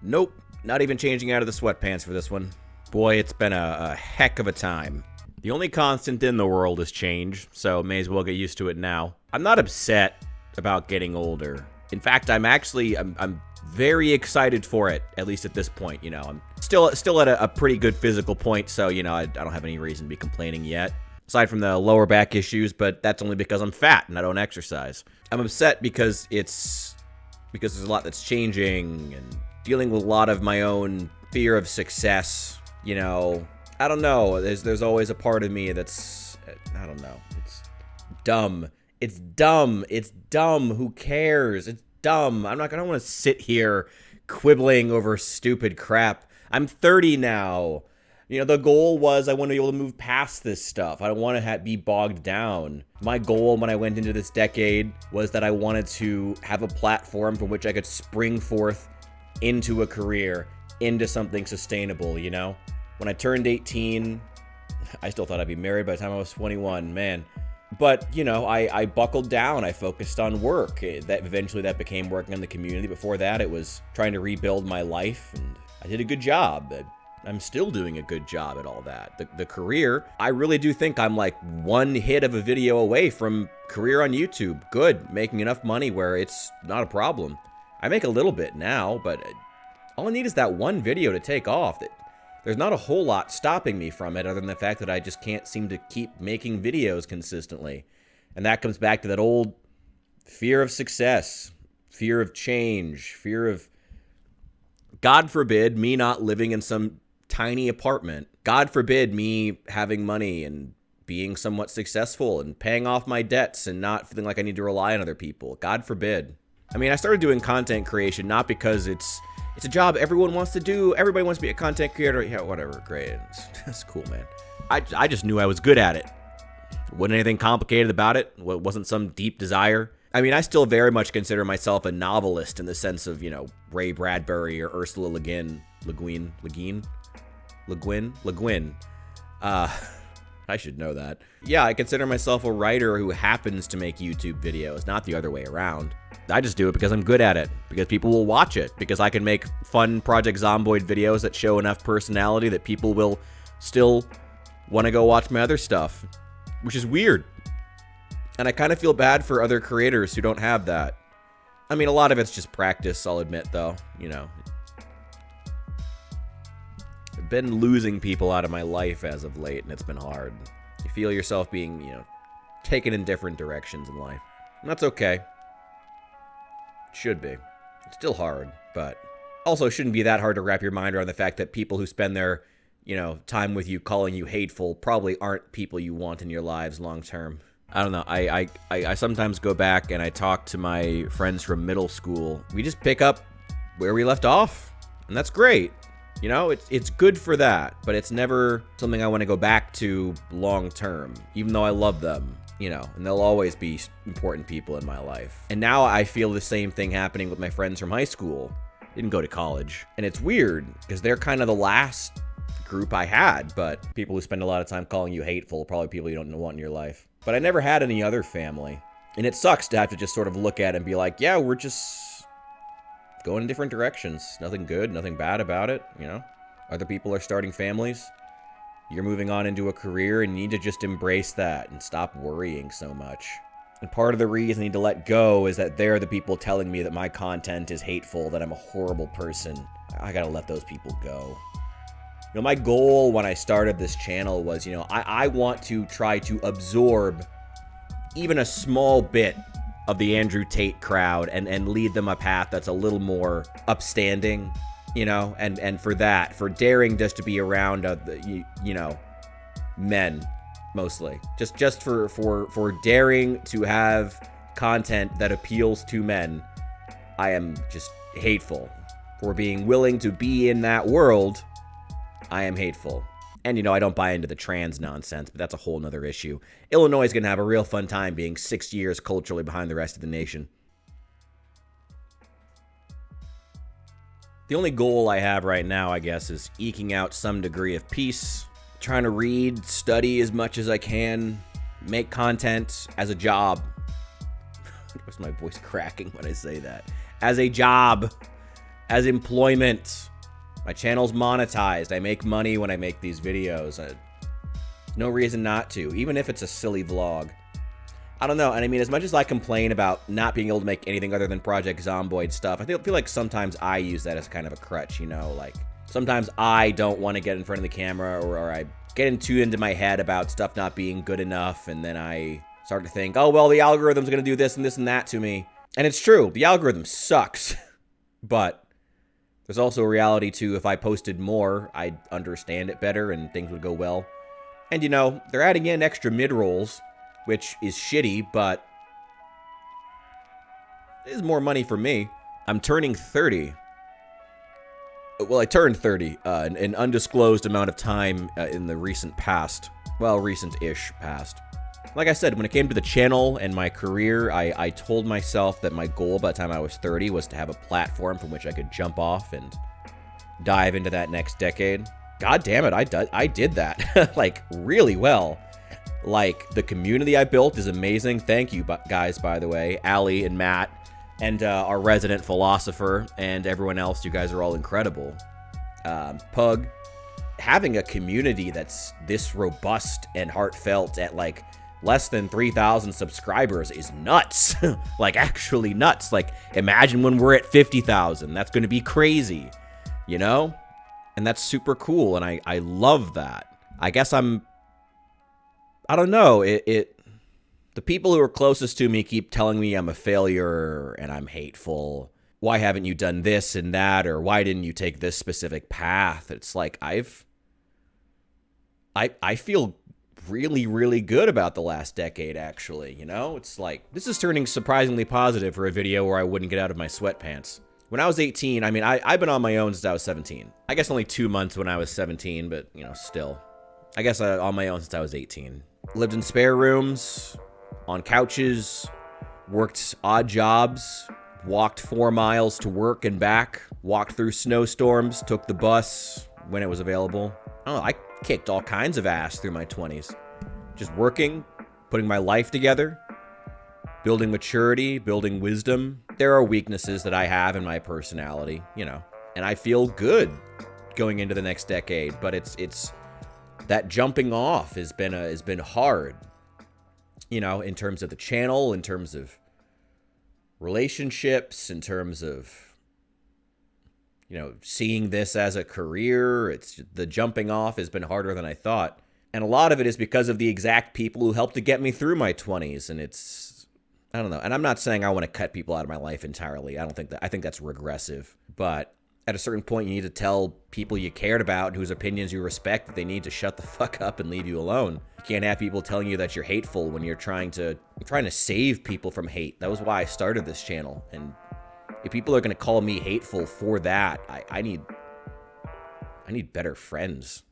Nope, not even changing out of the sweatpants for this one. Boy, it's been a heck of a time. The only constant in the world is change, so may as well get used to it now. I'm not upset about getting older. In fact, I'm very excited for it, at least at this point. I'm still at a pretty good physical point, so, I don't have any reason to be complaining yet. Aside from the lower back issues, but that's only because I'm fat and I don't exercise. I'm upset because there's a lot that's changing and dealing with a lot of my own fear of success. I don't know. There's always a part of me that's, I don't know. It's dumb. It's dumb. It's dumb. Who cares? It's dumb. I don't want to sit here quibbling over stupid crap. I'm 30 now. The goal was I want to be able to move past this stuff. I don't want to be bogged down. My goal when I went into this decade was that I wanted to have a platform from which I could spring forth into a career, into something sustainable, When I turned 18, I still thought I'd be married by the time I was 21, man. But, I buckled down. I focused on work. That became working on the community. Before that, it was trying to rebuild my life, and I did a good job. I'm still doing a good job at all that. The career, I really do think I'm like one hit of a video away from career on YouTube. Good, making enough money where it's not a problem. I make a little bit now, but all I need is that one video to take off. There's not a whole lot stopping me from it other than the fact that I just can't seem to keep making videos consistently. And that comes back to that old fear of success, fear of change, fear of, God forbid, me not living in some tiny apartment. God forbid me having money and being somewhat successful and paying off my debts and not feeling like I need to rely on other people. God forbid. I started doing content creation not because it's a job everyone wants to do. Everybody wants to be a content creator. Yeah, whatever. Great. That's cool, man. I just knew I was good at it. Wasn't anything complicated about it. Wasn't some deep desire. I still very much consider myself a novelist in the sense of, Ray Bradbury or Ursula Le Guin. I should know that. Yeah, I consider myself a writer who happens to make YouTube videos, not the other way around. I just do it because I'm good at it, because people will watch it, because I can make fun Project Zomboid videos that show enough personality that people will still want to go watch my other stuff, which is weird. And I kind of feel bad for other creators who don't have that. A lot of it's just practice, I'll admit, though. I've been losing people out of my life as of late, and it's been hard. You feel yourself being, taken in different directions in life. And that's okay. It should be. It's still hard, but also shouldn't be that hard to wrap your mind around the fact that people who spend their, time with you calling you hateful probably aren't people you want in your lives long term. I don't know. I sometimes go back and I talk to my friends from middle school. We just pick up where we left off, and that's great. It's good for that, but it's never something I want to go back to long term, even though I love them, and they'll always be important people in my life. And now I feel the same thing happening with my friends from high school. Didn't go to college. And it's weird because they're kind of the last group I had, but people who spend a lot of time calling you hateful, probably people you don't want in your life. But I never had any other family. And it sucks to have to just sort of look at it and be like, yeah, we're just going in different directions. Nothing good, nothing bad about it, Other people are starting families. You're moving on into a career, and you need to just embrace that and stop worrying so much. And part of the reason I need to let go is that they're the people telling me that my content is hateful, that I'm a horrible person. I gotta let those people go. My goal when I started this channel was, I want to try to absorb even a small bit of the Andrew Tate crowd and lead them a path that's a little more upstanding, and for daring just to be around, men, mostly. Just for daring to have content that appeals to men, I am just hateful. For being willing to be in that world, I am hateful. And, I don't buy into the trans nonsense, but that's a whole nother issue. Illinois is going to have a real fun time being 6 years culturally behind the rest of the nation. The only goal I have right now, I guess, is eking out some degree of peace, trying to read, study as much as I can, make content as a job. Where's my voice cracking when I say that? As a job. as employment. My channel's monetized. I make money when I make these videos. No reason not to, even if it's a silly vlog. I don't know, and I mean, as much as I complain about not being able to make anything other than Project Zomboid stuff, I feel like sometimes I use that as kind of a crutch, you know? Like, sometimes I don't want to get in front of the camera, or I get into my head about stuff not being good enough, and then I start to think, oh, well, the algorithm's going to do this and that to me. And it's true, the algorithm sucks. But there's also a reality to, if I posted more, I'd understand it better and things would go well. And, you know, they're adding in extra mid-rolls, which is shitty, but it is more money for me. I'm turning 30. Well, I turned 30, an undisclosed amount of time in the recent past. Well, recent-ish past. Like I said, when it came to the channel and my career, I told myself that my goal by the time I was 30 was to have a platform from which I could jump off and dive into that next decade. God damn it, I did that, like, really well. Like, the community I built is amazing. Thank you, guys, by the way. Allie and Matt, and our resident philosopher, and everyone else. You guys are all incredible. Pug, having a community that's this robust and heartfelt at, like, less than 3,000 subscribers is nuts. Like, actually nuts. Like, imagine when we're at 50,000. That's going to be crazy, you know? And that's super cool, and I love that. I guess I don't know, the people who are closest to me keep telling me I'm a failure and I'm hateful. Why haven't you done this and that? Or why didn't you take this specific path? It's like, I feel really, really good about the last decade, actually, you know? It's like, this is turning surprisingly positive for a video where I wouldn't get out of my sweatpants. When I was 18, I mean, I've been on my own since I was 17. I guess only 2 months when I was 17, but, you know, still. I guess on my own since I was 18. Lived in spare rooms, on couches, worked odd jobs, walked 4 miles to work and back, walked through snowstorms, took the bus when it was available. Oh, I kicked all kinds of ass through my 20s. Just working, putting my life together, building maturity, building wisdom. There are weaknesses that I have in my personality, you know, and I feel good going into the next decade, but it's that jumping off has been hard, you know, in terms of the channel, in terms of relationships, in terms of, you know, seeing this as a career. The jumping off has been harder than I thought. And a lot of it is because of the exact people who helped to get me through my 20s. And I don't know. And I'm not saying I want to cut people out of my life entirely. I think that's regressive. But at a certain point, you need to tell people you cared about and whose opinions you respect that they need to shut the fuck up and leave you alone. You can't have people telling you that you're hateful when you're trying to save people from hate. That was why I started this channel. And if people are going to call me hateful for that, I need better friends.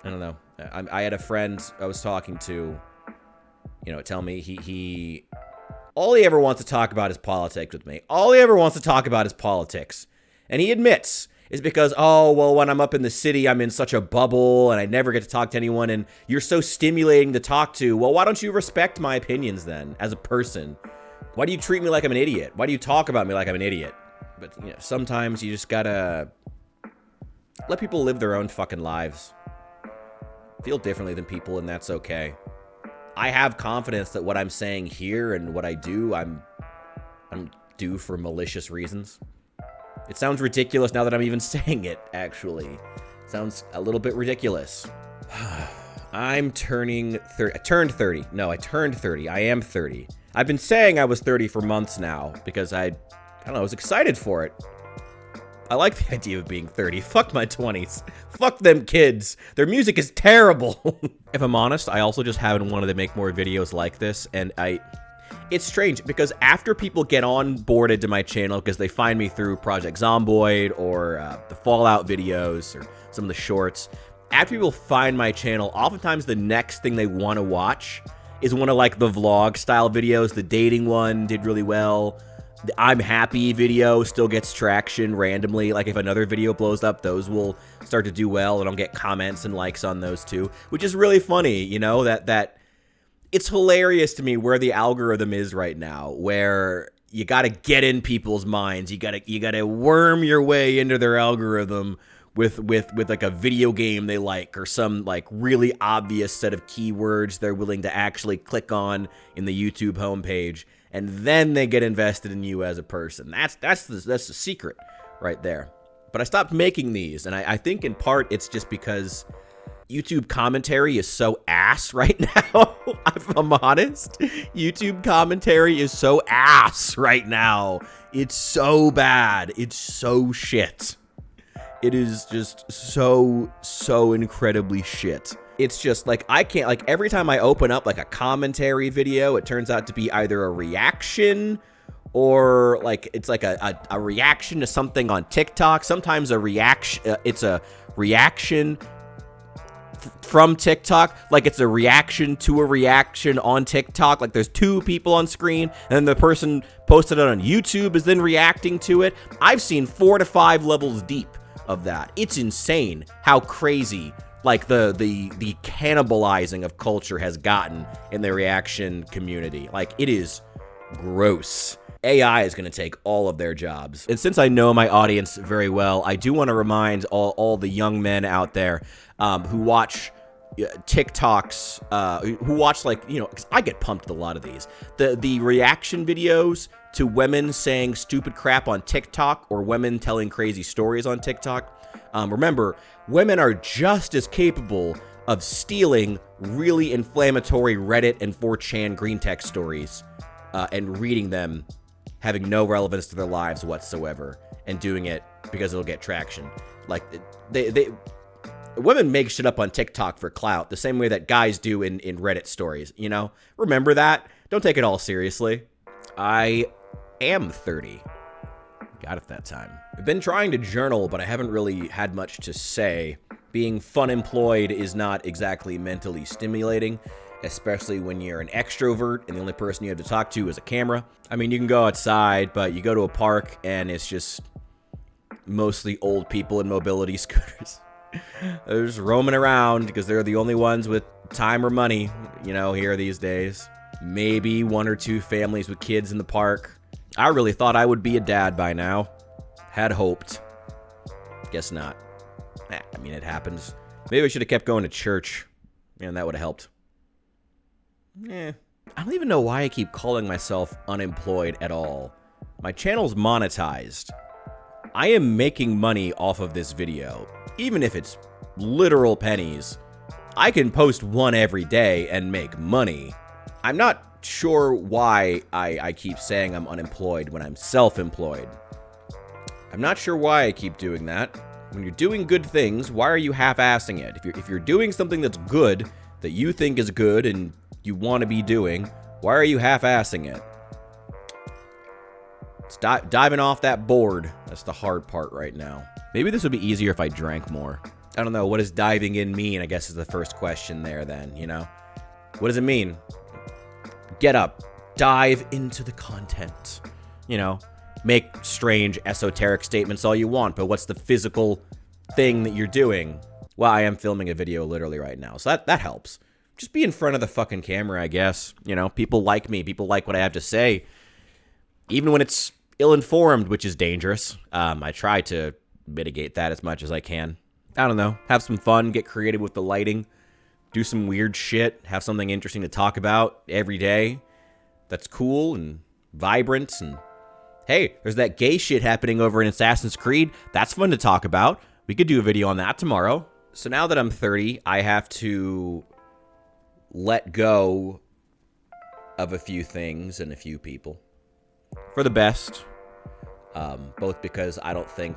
I don't know. I had a friend I was talking to, you know, tell me he all he ever wants to talk about is politics with me. All he ever wants to talk about is politics. And he admits is because, oh, well, when I'm up in the city, I'm in such a bubble and I never get to talk to anyone and you're so stimulating to talk to. Well, why don't you respect my opinions then as a person? Why do you treat me like I'm an idiot? Why do you talk about me like I'm an idiot? But, you know, sometimes you just gotta let people live their own fucking lives. Feel differently than people, and that's okay. I have confidence that what I'm saying here and what I do, I'm do for malicious reasons. It sounds ridiculous now that I'm even saying it, actually. It sounds a little bit ridiculous. I'm turning 30. I turned 30. No, I turned 30. I am 30. I've been saying I was 30 for months now because I don't know, I was excited for it. I like the idea of being 30. Fuck my 20s. Fuck them kids. Their music is terrible. If I'm honest, I also just haven't wanted to make more videos like this, and it's strange because after people get onboarded to my channel because they find me through Project Zomboid or the Fallout videos or some of the shorts, after people find my channel, oftentimes the next thing they want to watch is one of like the vlog style videos. The dating one did really well. The I'm happy video still gets traction randomly. Like if another video blows up, those will start to do well and I'll get comments and likes on those too, which is really funny, you know, that it's hilarious to me where the algorithm is right now, where you got to get in people's minds. You got to worm your way into their algorithm with like a video game they like, or some like really obvious set of keywords they're willing to actually click on in the YouTube homepage, and then they get invested in you as a person. That's the secret right there. But I stopped making these, and I think in part it's just because YouTube commentary is so ass right now. If I'm honest, YouTube commentary is so ass right now. It's so bad. It's so shit. It is just so incredibly shit. It's just like, I can't, like, every time I open up like a commentary video, it turns out to be either a reaction or like it's like a reaction to something on TikTok. Sometimes a reaction, it's a reaction from TikTok, like it's a reaction to a reaction on TikTok. Like there's two people on screen, and then the person posted it on YouTube is then reacting to it. I've seen 4 to 5 levels deep of that. It's insane how crazy like the cannibalizing of culture has gotten in the reaction community. Like, it is gross. AI is going to take all of their jobs. And since I know my audience very well, I do want to remind all the young men out there who watch TikToks, who watch, like, you know, because I get pumped with a lot of these. The reaction videos to women saying stupid crap on TikTok, or women telling crazy stories on TikTok. Remember, women are just as capable of stealing really inflammatory Reddit and 4chan green text stories and reading them, having no relevance to their lives whatsoever, and doing it because it'll get traction. Like, women make shit up on TikTok for clout, the same way that guys do in Reddit stories, you know? Remember that. Don't take it all seriously. I am 30. Got it that time. I've been trying to journal, but I haven't really had much to say. Being fun employed is not exactly mentally stimulating, especially when you're an extrovert and the only person you have to talk to is a camera. I mean, you can go outside, but you go to a park and it's just mostly old people in mobility scooters. They're just roaming around because they're the only ones with time or money, you know, here these days. Maybe 1 or 2 families with kids in the park. I really thought I would be a dad by now. Had hoped. Guess not. I mean, it happens. Maybe I should have kept going to church. Man, that would have helped. I don't even know why I keep calling myself unemployed at all. My channel's monetized. I am making money off of this video. Even if it's literal pennies, I can post one every day and make money. I'm not sure why I keep saying I'm unemployed when I'm self-employed. I'm not sure why I keep doing that. When you're doing good things, why are you half-assing it? If you're doing something that's good, that you think is good and you want to be doing, why are you half-assing it? It's diving off that board. That's the hard part right now. Maybe this would be easier if I drank more. I don't know. What does diving in mean, I guess, is the first question there then, you know? What does it mean? Get up. Dive into the content. You know, make strange, esoteric statements all you want, but what's the physical thing that you're doing? Well, I am filming a video literally right now, so that helps. Just be in front of the fucking camera, I guess. You know, people like me. People like what I have to say. Even when it's ill-informed, which is dangerous. I try to mitigate that as much as I can. I don't know. Have some fun. Get creative with the lighting. Do some weird shit. Have something interesting to talk about every day. That's cool and vibrant. And hey, there's that gay shit happening over in Assassin's Creed. That's fun to talk about. We could do a video on that tomorrow. So now that I'm 30, I have to let go of a few things and a few people. For the best. Both because I don't think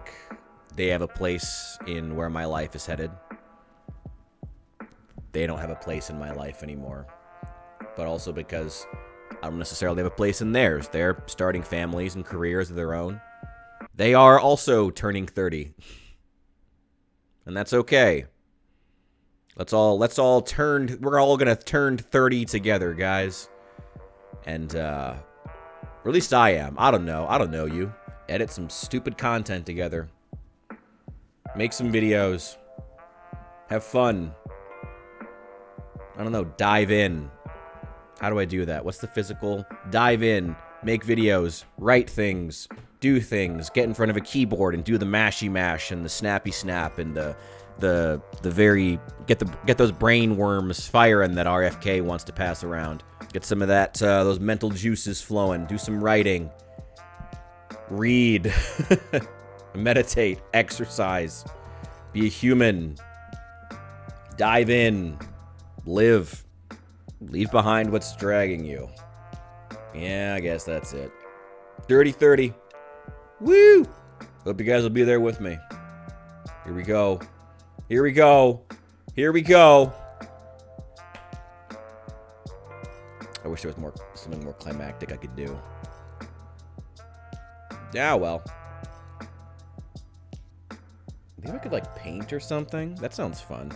they have a place in where my life is headed. They don't have a place in my life anymore. But also because I don't necessarily have a place in theirs. They're starting families and careers of their own. They are also turning 30. And that's okay. We're all gonna turn 30 together, guys. And or at least I am. I don't know you. Edit some stupid content together. Make some videos. Have fun. I don't know, dive in. How do I do that? What's the physical? Dive in. make videos, write things, do things, get in front of a keyboard and do the mashy mash and the snappy snap and the very get those brain worms firing that RFK wants to pass around. Get some of that those mental juices flowing. Do some writing. Read. Meditate. Exercise. Be a human. Dive in. Live. Leave behind what's dragging you. Yeah, I guess that's it. Dirty 30. Woo! Hope you guys will be there with me. Here we go. Here we go. Here we go. I wish there was something more climactic I could do. Yeah, well. Maybe I could, like, paint or something? That sounds fun.